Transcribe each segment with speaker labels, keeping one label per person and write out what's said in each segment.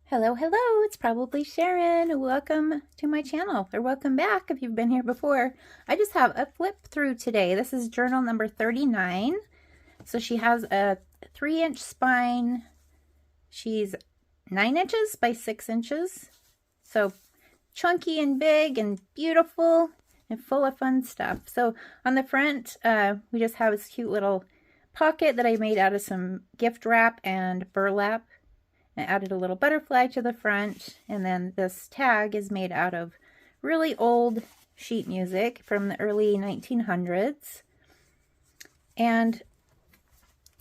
Speaker 1: Hello, hello, it's probably Sharon. Welcome to my channel, or welcome back if you've been here before. I just have a flip through today. This is journal number 39. So she has a 3-inch spine. She's 9 inches by 6 inches. So chunky and big and beautiful and full of fun stuff. So on the front, we just have this cute little pocket that I made out of some gift wrap and burlap. I added a little butterfly to the front, and then this tag is made out of really old sheet music from the early 1900s. And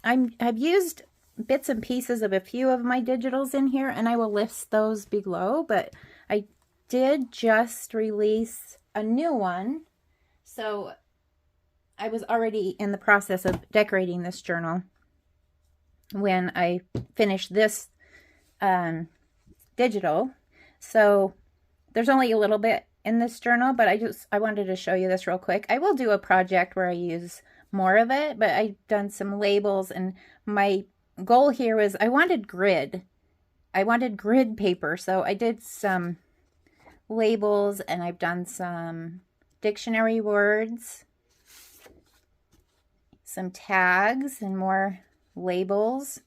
Speaker 1: I've used bits and pieces of a few of my digitals in here, and I will list those below, but I did just release a new one, so I was already in the process of decorating this journal when I finished this digital. So there's only a little bit in this journal, but I wanted to show you this real quick. I will do a project where I use more of it, but I've done some labels, and my goal here was I wanted grid paper, so I did some labels, and I've done some dictionary words, some tags, and more labels.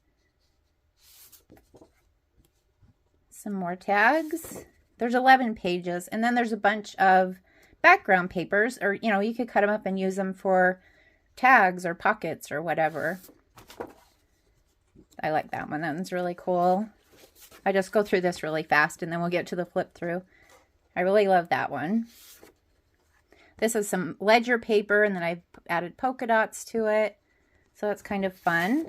Speaker 1: Some more tags. There's 11 pages, and then there's a bunch of background papers, or you could cut them up and use them for tags or pockets or whatever. I like that one. That one's really cool. I just go through this really fast, and then we'll get to the flip through. I really love that one. This is some ledger paper, and then I've added polka dots to it, so that's kind of fun.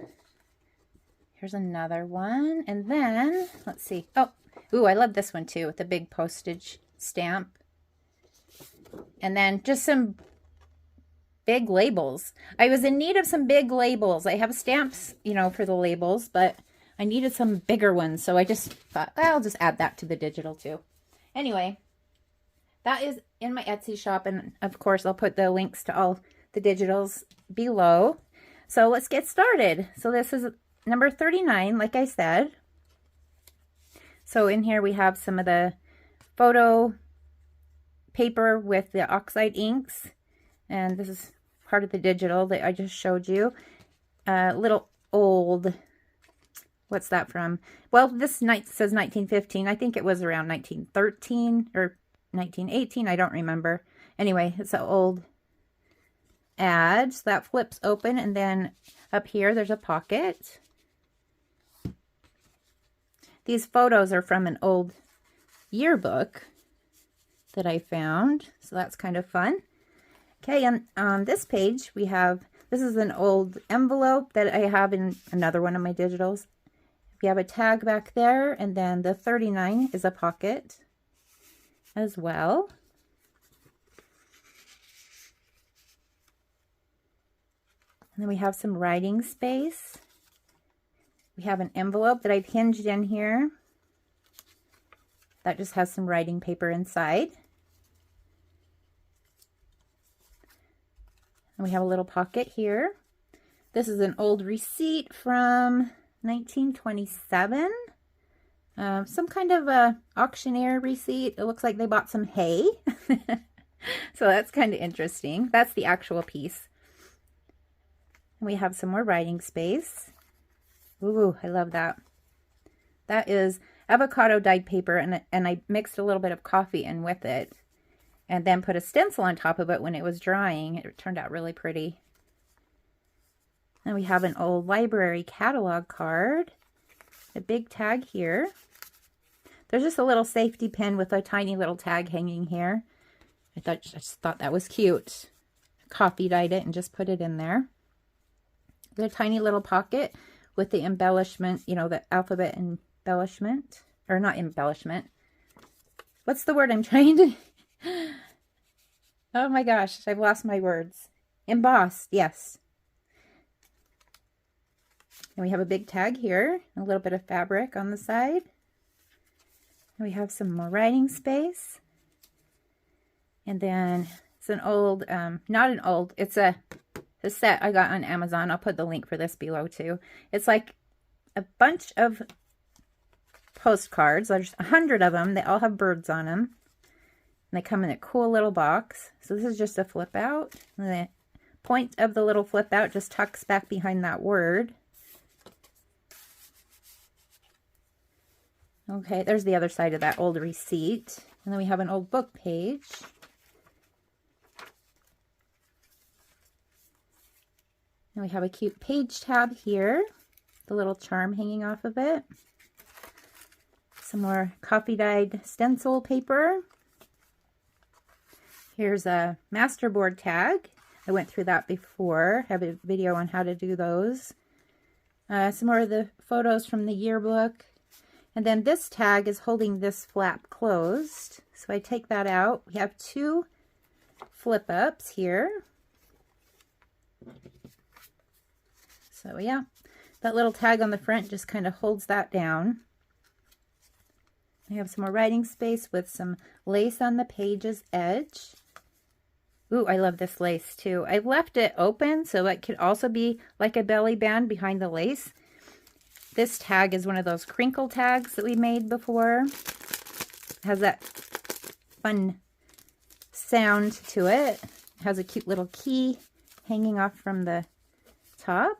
Speaker 1: Here's another one, and then let's see. Ooh, I love this one too, with the big postage stamp. And then just some big labels. I was in need of some big labels. I have stamps, for the labels, but I needed some bigger ones. So I just thought, I'll just add that to the digital too. Anyway, that is in my Etsy shop. And of course, I'll put the links to all the digitals below. So let's get started. So this is number 39, like I said. So in here we have some of the photo paper with the oxide inks. And this is part of the digital that I just showed you. Little old, what's that from? Well, this says 1915. I think it was around 1913 or 1918. I don't remember. Anyway, it's an old ad. So that flips open, and then up here there's a pocket. These photos are from an old yearbook that I found, so that's kind of fun. Okay, and on this page we have, this is an old envelope that I have in another one of my digitals. We have a tag back there, and then the 39 is a pocket as well. And then we have some writing space. We have an envelope that I've hinged in here. That just has some writing paper inside. And we have a little pocket here. This is an old receipt from 1927. Some kind of a auctioneer receipt. It looks like they bought some hay. So that's kind of interesting. That's the actual piece. And we have some more writing space. Ooh, I love that. That is avocado dyed paper, and I mixed a little bit of coffee in with it, and then put a stencil on top of it when it was drying. It turned out really pretty. And we have an old library catalog card, a big tag here. There's just a little safety pin with a tiny little tag hanging here. I just thought that was cute. Coffee dyed it and just put it in there. The tiny little pocket with the embellishment, the alphabet embellishment, or not embellishment. What's the word I'm trying to... Oh my gosh, I've lost my words. Embossed, yes. And we have a big tag here, a little bit of fabric on the side. And we have some more writing space. And then it's an old, it's a set I got on Amazon. I'll put the link for this below too. It's like a bunch of postcards. There's 100 of them. They all have birds on them. And they come in a cool little box. So this is just a flip out. And the point of the little flip out just tucks back behind that word. Okay, there's the other side of that old receipt. And then we have an old book page. And we have a cute page tab here. The little charm hanging off of it. Some more coffee dyed stencil paper. Here's a masterboard tag. I went through that before. I have a video on how to do those. Some more of the photos from the yearbook. And then this tag is holding this flap closed. So I take that out. We have 2 flip ups here. So yeah, that little tag on the front just kind of holds that down. I have some more writing space with some lace on the page's edge. Ooh, I love this lace too. I left it open so it could also be like a belly band behind the lace. This tag is one of those crinkle tags that we made before. It has that fun sound to it. It has a cute little key hanging off from the top.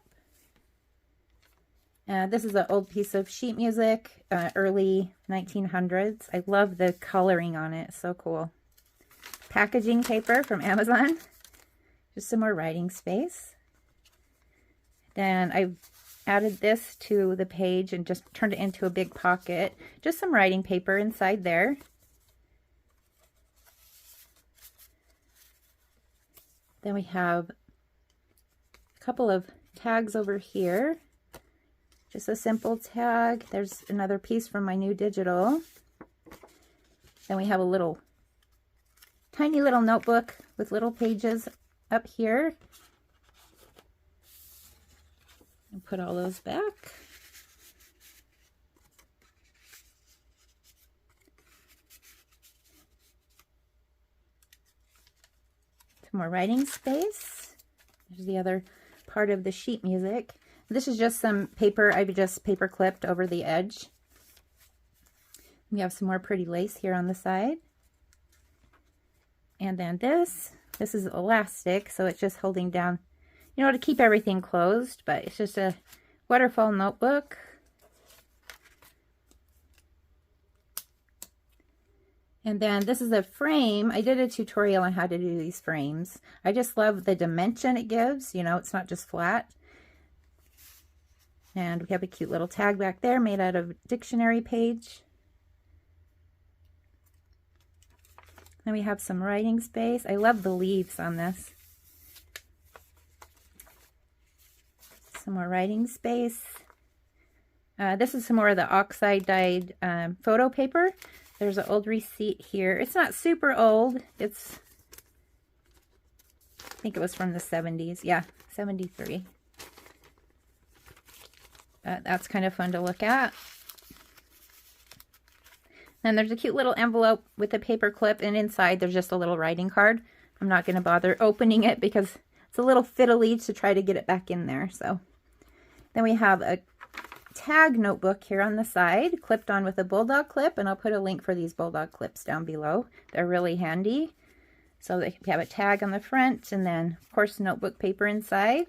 Speaker 1: This is an old piece of sheet music, early 1900s. I love the coloring on it. It's so cool. Packaging paper from Amazon. Just some more writing space. Then I added this to the page and just turned it into a big pocket. Just some writing paper inside there. Then we have a couple of tags over here. Just a simple tag. There's another piece from my new digital. Then we have a little, tiny little notebook with little pages up here. And put all those back. Some more writing space. There's the other part of the sheet music. This is just some paper I've just paper clipped over the edge. We have some more pretty lace here on the side. And then this is elastic, so it's just holding down, you know, to keep everything closed, but it's just a waterfall notebook. And then this is a frame. I did a tutorial on how to do these frames. I just love the dimension it gives, you know, it's not just flat. And we have a cute little tag back there made out of a dictionary page. Then we have some writing space. I love the leaves on this. Some more writing space. This is some more of the oxide dyed photo paper. There's an old receipt here. It's not super old. I think it was from the 70s. Yeah, 73. That's kind of fun to look at. Then there's a cute little envelope with a paper clip, and inside there's just a little writing card. I'm not going to bother opening it because it's a little fiddly to try to get it back in there. So then we have a tag notebook here on the side, clipped on with a bulldog clip, and I'll put a link for these bulldog clips down below. They're really handy. So they have a tag on the front, and then of course notebook paper inside.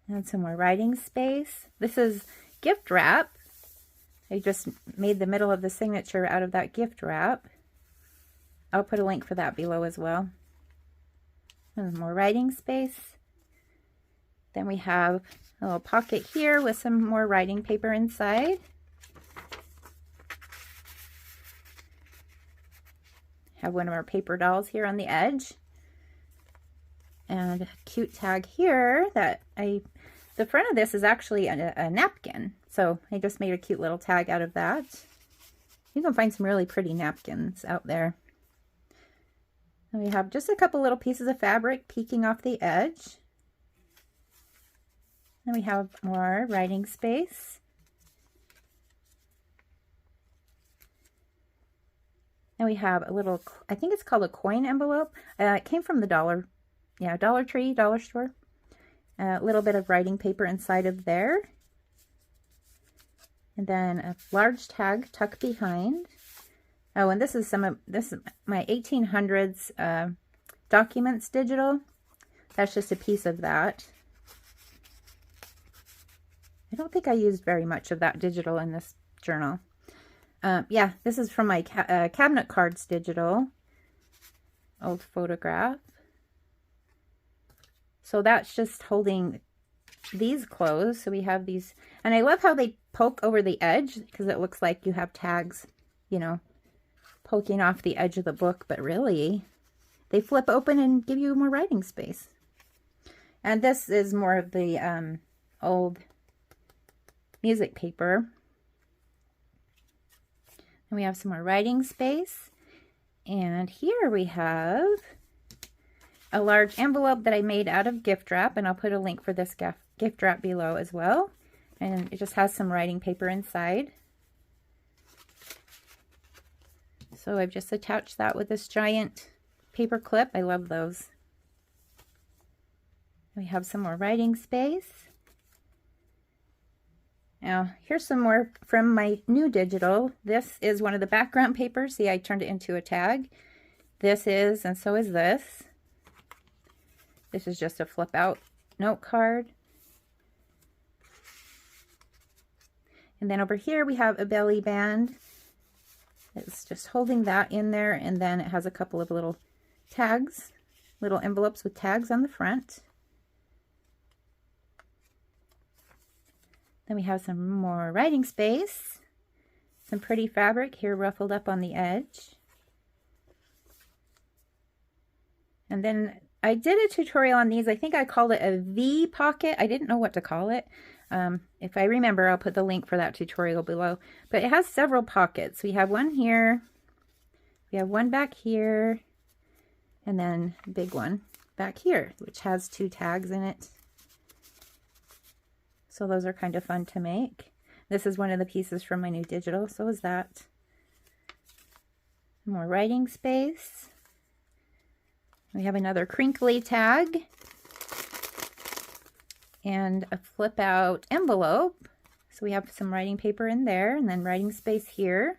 Speaker 1: And some more writing space. This is gift wrap. I just made the middle of the signature out of that gift wrap. I'll put a link for that below as well. And more writing space. Then we have a little pocket here with some more writing paper inside. Have one of our paper dolls here on the edge. And a cute tag here that the front of this is actually a napkin. So I just made a cute little tag out of that. You can find some really pretty napkins out there. And we have just a couple little pieces of fabric peeking off the edge. Then we have more writing space. And we have a little, I think it's called a coin envelope. It came from the Dollar Tree, dollar store. A little bit of writing paper inside of there. And then a large tag tucked behind. Oh, and this is my 1800s documents digital. That's just a piece of that. I don't think I used very much of that digital in this journal. Yeah, this is from my cabinet cards digital. Old photograph. So that's just holding these closed. So we have these, and I love how they poke over the edge because it looks like you have tags, you know, poking off the edge of the book, but really they flip open and give you more writing space. And this is more of the old music paper. And we have some more writing space. And here we have a large envelope that I made out of gift wrap, and I'll put a link for this gift wrap below as well. And it just has some writing paper inside. So I've just attached that with this giant paper clip. I love those. We have some more writing space. Now, here's some more from my new digital. This is one of the background papers. See, I turned it into a tag. This is, and so is this. This is just a flip out note card. And then over here we have a belly band. It's just holding that in there, and then it has a couple of little tags, little envelopes with tags on the front. Then we have some more writing space, some pretty fabric here ruffled up on the edge. And then I did a tutorial on these. I think I called it a V pocket. I didn't know what to call it. If I remember, I'll put the link for that tutorial below. But it has several pockets. We have one here, we have one back here, and then a big one back here, which has 2 tags in it. So those are kind of fun to make. This is one of the pieces from my new digital, so is that. More writing space. We have another crinkly tag and a flip out envelope. So we have some writing paper in there, and then writing space here.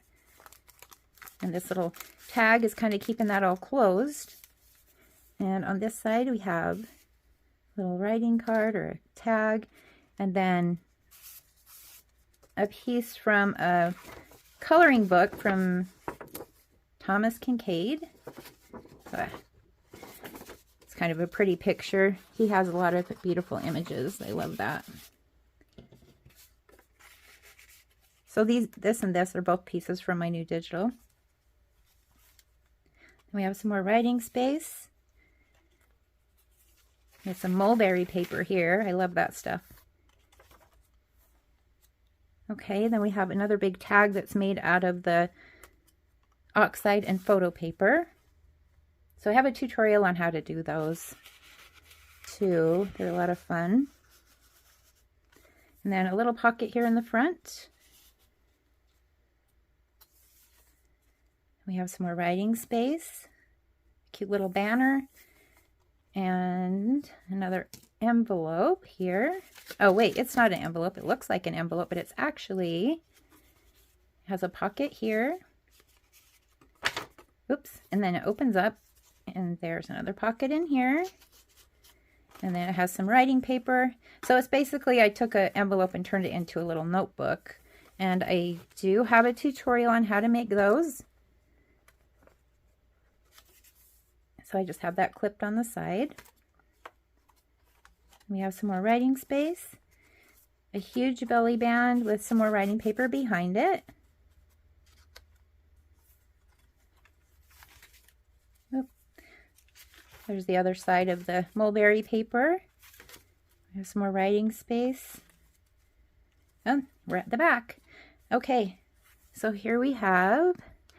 Speaker 1: And this little tag is kind of keeping that all closed. And on this side we have a little writing card or a tag, and then a piece from a coloring book from Thomas Kincaid. So it's kind of a pretty picture. He has a lot of beautiful images. I love that. So this and this are both pieces from my new digital. We have some more writing space. There's some mulberry paper here. I love that stuff. Okay, then we have another big tag that's made out of the oxide and photo paper. So I have a tutorial on how to do those too. They're a lot of fun. And then a little pocket here in the front. We have some more writing space. Cute little banner. And another envelope here. Oh wait, it's not an envelope. It looks like an envelope, but it's actually has a pocket here. Oops, and then it opens up and there's another pocket in here. And then it has some writing paper. So it's basically, I took an envelope and turned it into a little notebook. And I do have a tutorial on how to make those. So I just have that clipped on the side. We have some more writing space, a huge belly band with some more writing paper behind it. Oop. There's the other side of the mulberry paper. We have some more writing space. Oh, we're at the back. Okay, so here we have,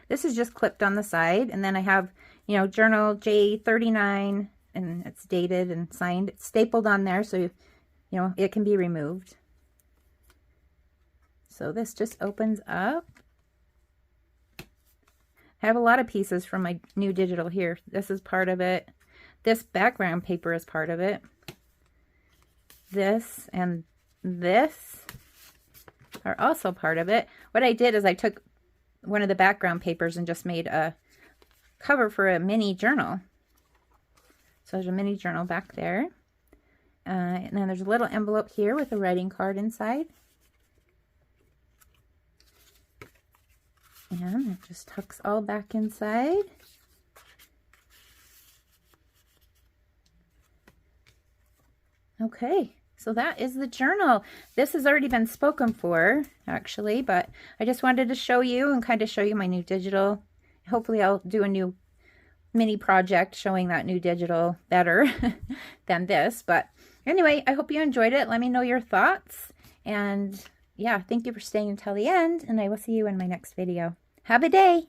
Speaker 1: this is just clipped on the side, and then I have, you know, journal J39, and it's dated and signed. It's stapled on there, so you know it can be removed. So this just opens up. I have a lot of pieces from my new digital here. This is part of it. This background paper is part of it. this and this are also part of it. What I did is I took one of the background papers and just made a cover for a mini journal. So there's a mini journal back there. And then there's a little envelope here with a writing card inside. And it just tucks all back inside. Okay, so that is the journal. This has already been spoken for, actually, but I just wanted to show you and kind of show you my new digital. Hopefully I'll do a new mini project showing that new digital better than this. But anyway, I hope you enjoyed it. Let me know your thoughts. And yeah, thank you for staying until the end, and I will see you in my next video. Have a day.